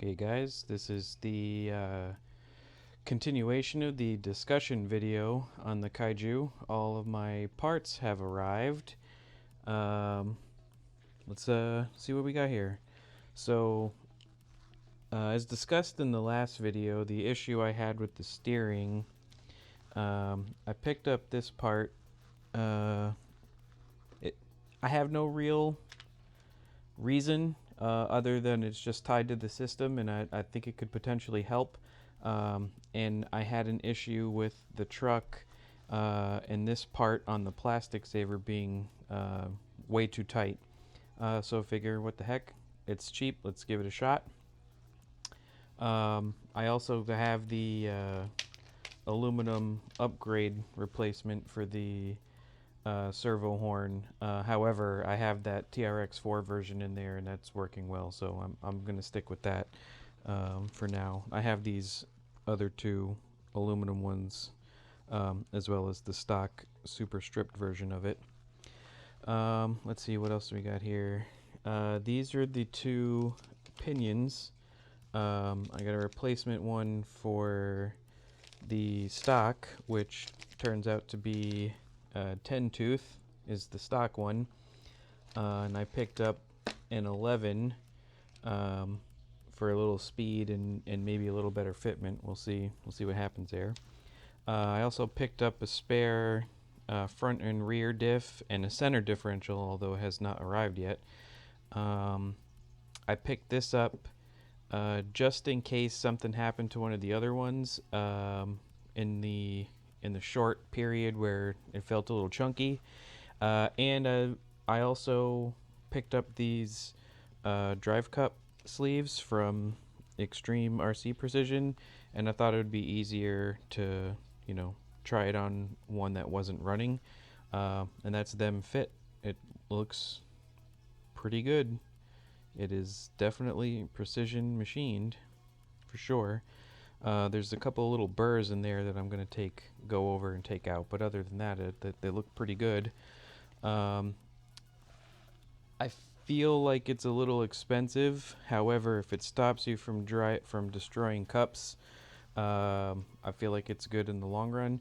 Okay guys, this is the continuation of the discussion video on the kaiju. All of my parts have arrived. Let's see what we got here. So, as discussed in the last video, the issue I had with the steering, I picked up this part. I have no real reason other than it's just tied to the system, and I think it could potentially help. And I had an issue with the truck and this part on the plastic saver being way too tight. So I figure, what the heck, it's cheap, let's give it a shot. I also have the aluminum upgrade replacement for the servo horn. However, I have that TRX4 version in there, and that's working well, so I'm going to stick with that for now. I have these other two aluminum ones, as well as the stock super stripped version of it. Let's see, what else we got here. These are the two pinions. I got a replacement one for the stock, which turns out to be 10 tooth is the stock one, and I picked up an 11 for a little speed and maybe a little better fitment. We'll see what happens there. I also picked up a spare front and rear diff and a center differential, although it has not arrived yet. I picked this up just in case something happened to one of the other ones in the short period where it felt a little chunky. And I also picked up these drive cup sleeves from Extreme RC Precision, and I thought it would be easier to, try it on one that wasn't running. And that's them fit. It looks pretty good. It is definitely precision machined, for sure. There's a couple little burrs in there that I'm going to go over and take out, but other than that, they look pretty good. I feel like it's a little expensive. However, if it stops you from destroying cups, I feel like it's good in the long run.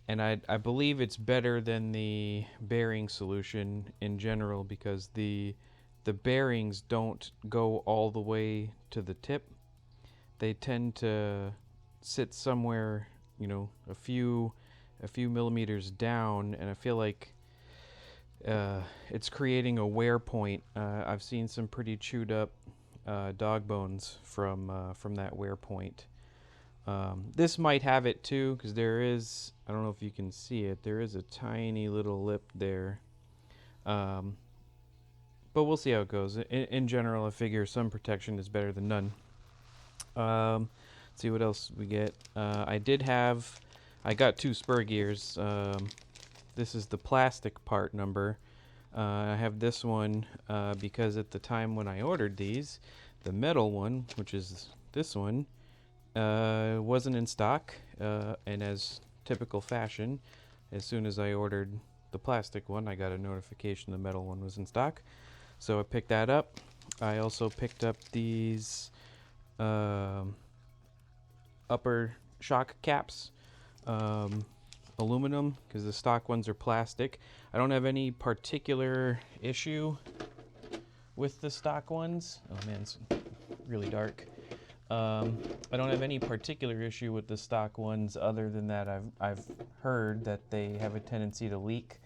And I believe it's better than the bearing solution in general, because the bearings don't go all the way to the tip. They tend to sit somewhere, a few millimeters down, and I feel like it's creating a wear point. I've seen some pretty chewed up dog bones from that wear point. This might have it too, because there is, I don't know if you can see it, there is a tiny little lip there. But we'll see how it goes. In general, I figure some protection is better than none. Let's see what else we get. I got two Spur Gears. This is the plastic part number. I have this one because at the time when I ordered these, the metal one, which is this one, wasn't in stock. And as typical fashion, as soon as I ordered the plastic one, I got a notification the metal one was in stock. So I picked that up. I also picked up these upper shock caps, aluminum, because the stock ones are plastic. I don't have any particular issue with the stock ones. Oh man, it's really dark. I don't have any particular issue with the stock ones, other than that I've heard that they have a tendency to leak,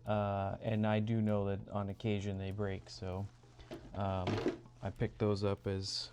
and I do know that on occasion they break. So I picked those up as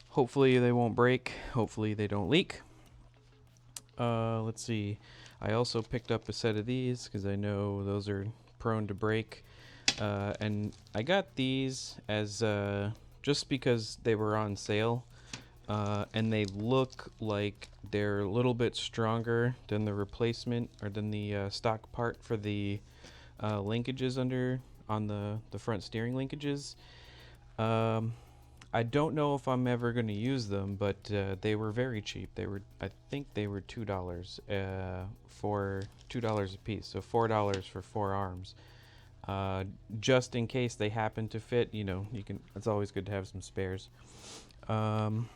hopefully they won't break, hopefully they don't leak. Let's see. I also picked up a set of these because I know those are prone to break. And I got these as just because they were on sale. And they look like they're a little bit stronger than the replacement, or than the stock part for the linkages on the front steering linkages. I don't know if I'm ever going to use them, but they were very cheap. I think they were $2 for $2 a piece, so $4 for 4 arms. Just in case they happen to fit, it's always good to have some spares. And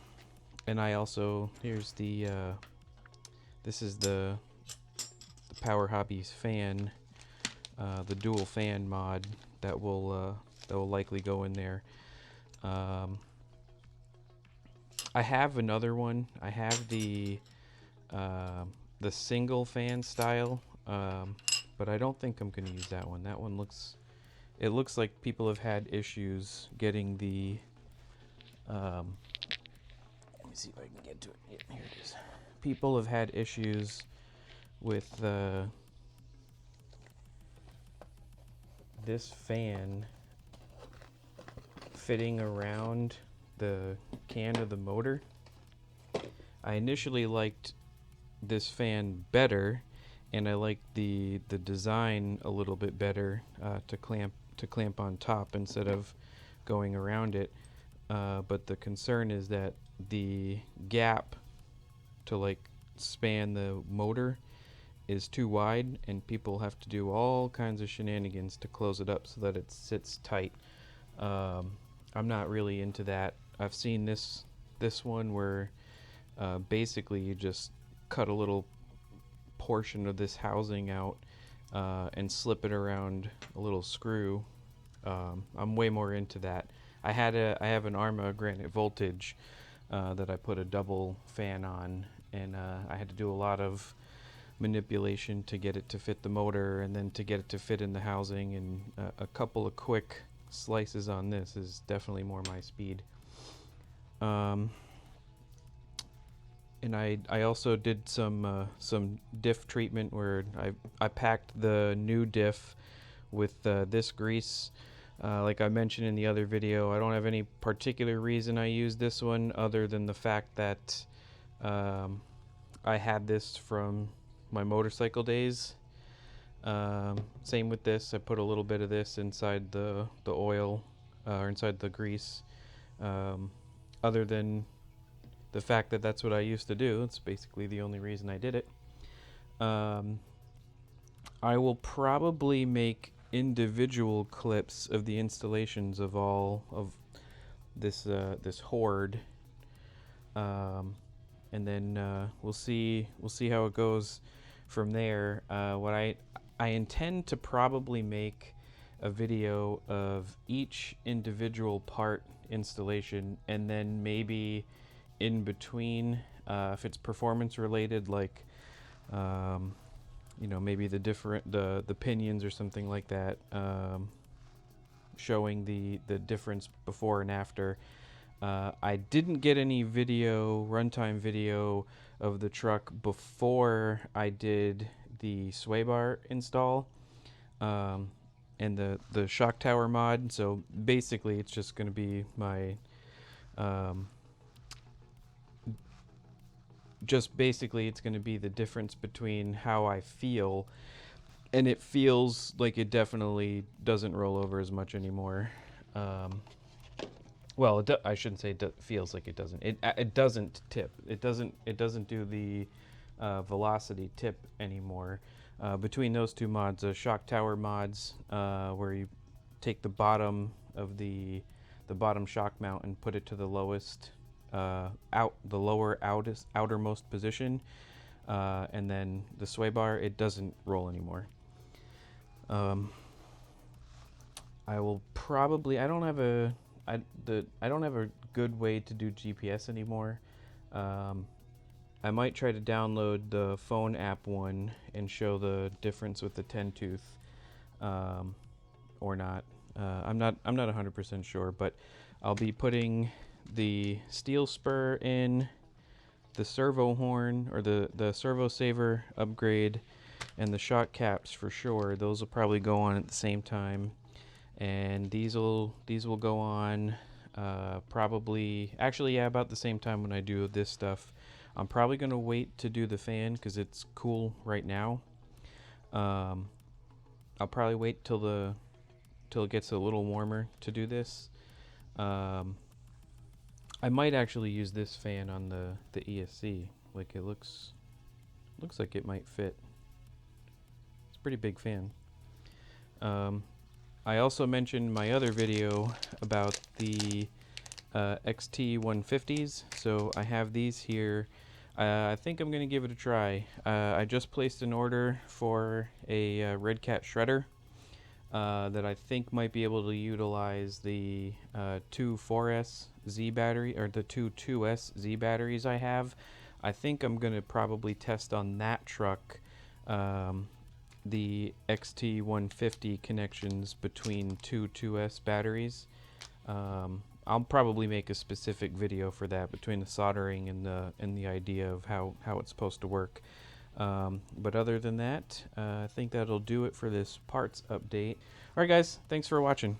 I also, here's the, this is the Power Hobbies fan, the dual fan mod that will likely go in there. I have another one. I have the single fan style, but I don't think I'm going to use that one. That one looks like people have had issues getting the, let me see if I can get to it. Yeah, here it is. People have had issues with this fan fitting around the can of the motor. I initially liked this fan better, and I liked the design a little bit better, to clamp on top instead of going around it. But the concern is that the gap to like span the motor is too wide, and people have to do all kinds of shenanigans to close it up so that it sits tight. I'm not really into that. I've seen this one where basically you just cut a little portion of this housing out and slip it around a little screw. I'm way more into that. I have an Arma Granite Voltage that I put a double fan on, and I had to do a lot of manipulation to get it to fit the motor, and then to get it to fit in the housing, and a couple of quick slices on this is definitely more my speed. And I also did some diff treatment where I packed the new diff with this grease. Like I mentioned in the other video, I don't have any particular reason I use this one other than the fact that I had this from my motorcycle days. Same with this. I put a little bit of this inside the oil, or inside the grease. Other than the fact that that's what I used to do, it's basically the only reason I did it. I will probably make individual clips of the installations of all of this this horde, and then we'll see how it goes from there. What I intend to probably make a video of each individual part installation, and then maybe in between, if it's performance related, like maybe the pinions or something like that, showing the difference before and after. I didn't get any runtime video of the truck before I did the sway bar install, and the shock tower mod. So basically it's just going to be my it's going to be the difference between how I feel, and it feels like it definitely doesn't roll over as much anymore. Well, I shouldn't say feels like it doesn't. It doesn't tip. It doesn't do the velocity tip anymore. Between those two mods, shock tower mods, where you take the bottom of the bottom shock mount and put it to the lowest, outermost position, and then the sway bar, it doesn't roll anymore. I will probably, I don't have a good way to do GPS anymore. I might try to download the phone app one and show the difference with the 10 tooth, or not. I'm not 100% sure, but I'll be putting the steel spur in, the servo horn, or the servo saver upgrade, and the shock caps for sure. Those will probably go on at the same time, and these will go on probably, actually, yeah, about the same time when I do this stuff. I'm probably going to wait to do the fan because it's cool right now. I'll probably wait till it gets a little warmer to do this. I might actually use this fan on the ESC. Like, it looks like it might fit. It's a pretty big fan. I also mentioned in my other video about the XT150s, so I have these here. I think I'm going to give it a try. I just placed an order for a Redcat shredder that I think might be able to utilize the two 4S Z battery, or the two 2S Z batteries I have. I think I'm going to probably test on that truck the XT150 connections between two 2S batteries. I'll probably make a specific video for that, between the soldering and the idea of how it's supposed to work. But other than that, I think that'll do it for this parts update. Alright guys, thanks for watching.